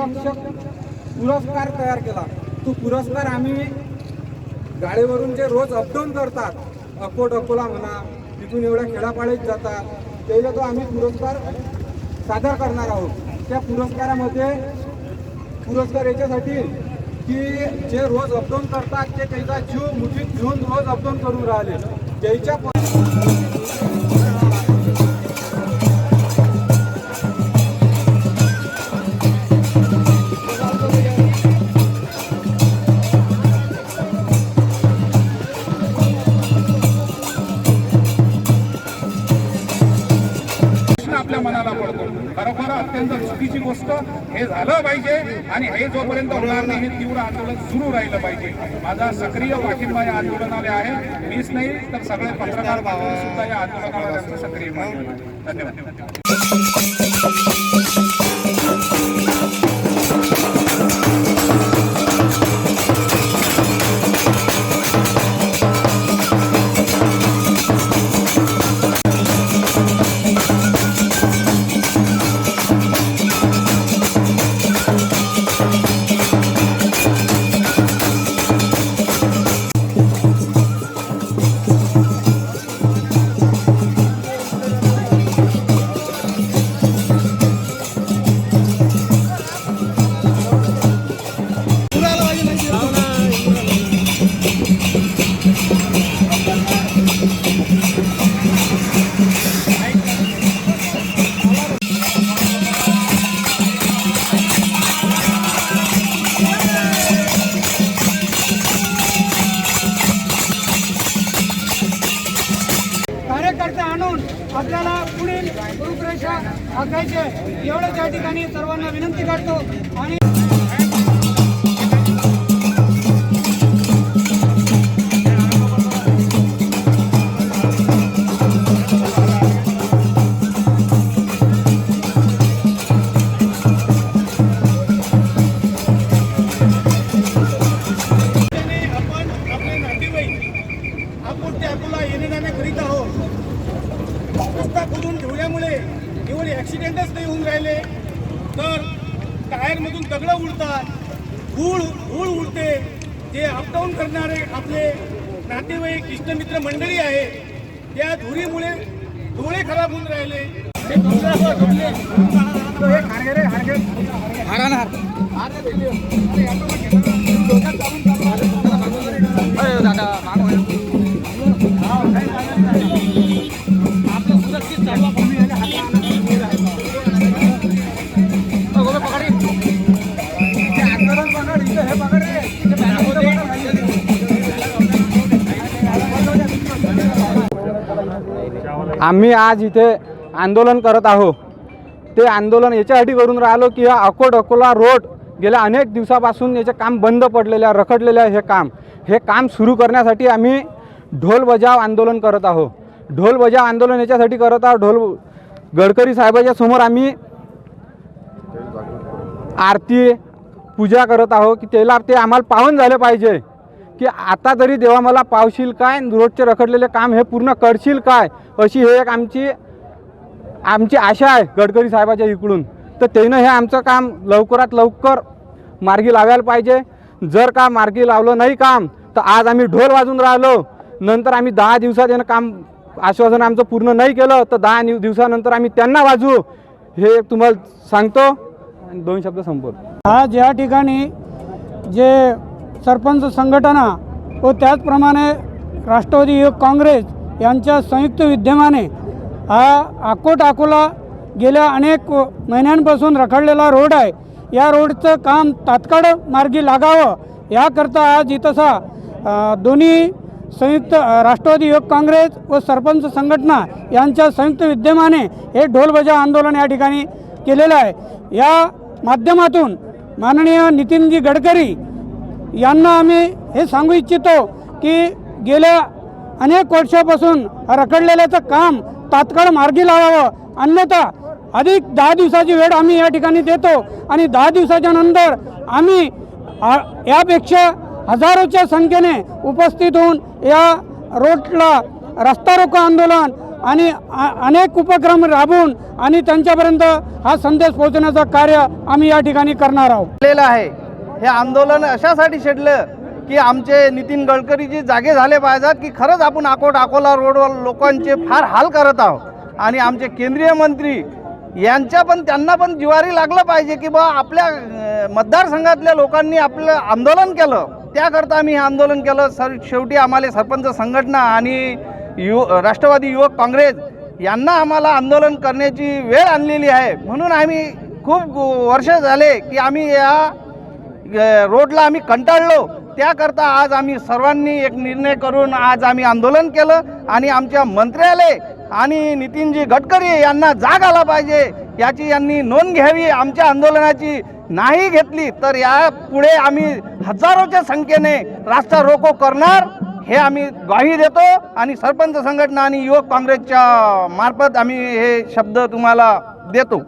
गुणरक्षक पुरस्कार तयार केला। तो पुरस्कार आम्ही गाडीवरून जे रोज अपडाऊन करतात, अकोला म्हणा, तिथून एवढ्या खेड्यापाड्यात जातात, त्याला तो आम्ही पुरस्कार सादर करणार आहोत। त्या पुरस्कारामध्ये पुरस्कार याच्यासाठी की जे रोज अपडाऊन करतात ते त्यांचा जीव मुठीत घेऊन रोज अपडाऊन करून राहिले, ज्याच्या आपल्या मनाला पडतो। खरोखर अत्यंत चुकीची गोष्ट हे झालं पाहिजे आणि हे जोपर्यंत होणार नाही हे तीव्र आंदोलन सुरू राहिलं पाहिजे। माझा सक्रिय पाठिंबा या आंदोलनाला आहे। मीच नाही तर सगळे पत्रकार बांधव सुद्धा या आंदोलनाला त्यांचं सक्रिय पाठिंबा आहे। धन्यवाद। कार्यकर्ते आणून आपल्याला पुढील रूपरेषा आखायचे एवढं त्या ठिकाणी सर्वांना विनंती करतो। आणि आपण आपले नातेवाईक अकोला येणे जाणे करीत आहोत। रस्ता खोदून ठेवल्यामुळे केवळ ॲक्सिडेंटच नाही होऊन राहिले, तर टायरमधून दगडं उडतात, धूळ उडते। जे अपडाऊन करणारे आपले नातेवाईक इष्टमित्र मंडळी आहे, त्या धुळीमुळे डोळे खराब होऊन राहिले। आम्ही आज इथे आंदोलन करत आहोत। ते आंदोलन याच्यासाठी करून राहिलो की अकोला रोड गेल्या अनेक दिवसापासून याचे काम बंद पडलेले आहे, रखडलेले आहे। हे काम सुरू करण्यासाठी आम्ही ढोल बजाव आंदोलन करत आहोत। ढोल बजाव आंदोलन याच्यासाठी करत आहोत, गडकरी साहेबाच्या समोर आम्ही आरती पूजा करत आहोत की ते आम्हाला पाहून झाले पाहिजे की आता तरी देवा मला पावशील काय, रोडचे रखडलेले काम हे पूर्ण करशील काय, अशी हे एक आमची आशा आहे गडकरी साहेबाच्या इकडून। तर त्यानं हे आमचं काम लवकरात लवकर मार्गी लावायला पाहिजे। जर का मार्गी लावलं नाही काम तर आज आम्ही ढोल वाजून राहिलो, नंतर आम्ही 10 दिवसात यानं काम आश्वासन आमचं पूर्ण नाही केलं तर 10 दिवसानंतर आम्ही त्यांना वाजवू, हे तुम्हाला सांगतो आणि 2 शब्द संपवतो। आज या ठिकाणी जे सरपंच संघटना व त्याचप्रमाणे राष्ट्रवादी युवक काँग्रेस यांच्या संयुक्त विद्यमाने हा अकोला गेल्या अनेक महिन्यांपासून रखडलेला रोड आहे, या रोडचं काम तात्काळ मार्गी लागावं याकरता आज इथंसा दोन्ही संयुक्त राष्ट्रवादी युवक काँग्रेस व सरपंच संघटना यांच्या संयुक्त विद्यमाने हे ढोल बजाव आंदोलन या ठिकाणी केलेलं आहे। या माध्यमातून माननीय नितीनजी गडकरी यांना आम्ही हे सांगू इच्छितो की गेल्या अनेक वर्षापासून रखडलेल्याचं काम तात्काळ मार्गी लावावं, अन्यथा अधिक 10 दिवसाची वेळ आम्ही या ठिकाणी देतो आणि 10 दिवसाच्या नंतर आम्ही यापेक्षा हजारोच्या संख्येने उपस्थित होऊन या रोडला रस्ता रोको आंदोलन आणि अनेक उपक्रम राबवून आणि त्यांच्यापर्यंत हा संदेश पोहोचवण्याचं कार्य आम्ही या ठिकाणी करणार आहोत. केलेलं आहे. हे आंदोलन अशासाठी छेडलं की आमचे नितीन गडकरीजी जागे झाले पाहिजेत की खरंच आपण अकोला रोडवर लोकांचे फार हाल करत आहोत आणि आमचे केंद्रीय मंत्री त्यांना पण जिवारी लागलं पाहिजे की बा आपल्या मतदारसंघातल्या लोकांनी आपलं आंदोलन केलं, त्याकरता आम्ही हे आंदोलन केलं. शेवटी आम्हाला सरपंच संघटना आणि राष्ट्रवादी युवक काँग्रेस यांना आम्हाला आंदोलन करण्याची वेळ आणलेली आहे. म्हणून आम्ही खूप वर्ष झाले की आम्ही या रोडला आम्ही कंटाळलो. त्याकरता आज आम्ही सर्वांनी एक निर्णय करून आज आम्ही आंदोलन केलं आणि आमच्या मंत्र्यालय आणि नितीनजी गडकरी यांना जाग आला पाहिजे याची यांनी नोंद घ्यावी. आमच्या आंदोलनाची नाही घेतली तर यापुढे आम्ही हजारोच्या संख्येने रास्ता रोको करणार हे आम्ही ग्वाही देतो आणि सरपंच संघटना आणि युवक काँग्रेसच्या मार्फत आम्ही हे शब्द तुम्हाला देतो.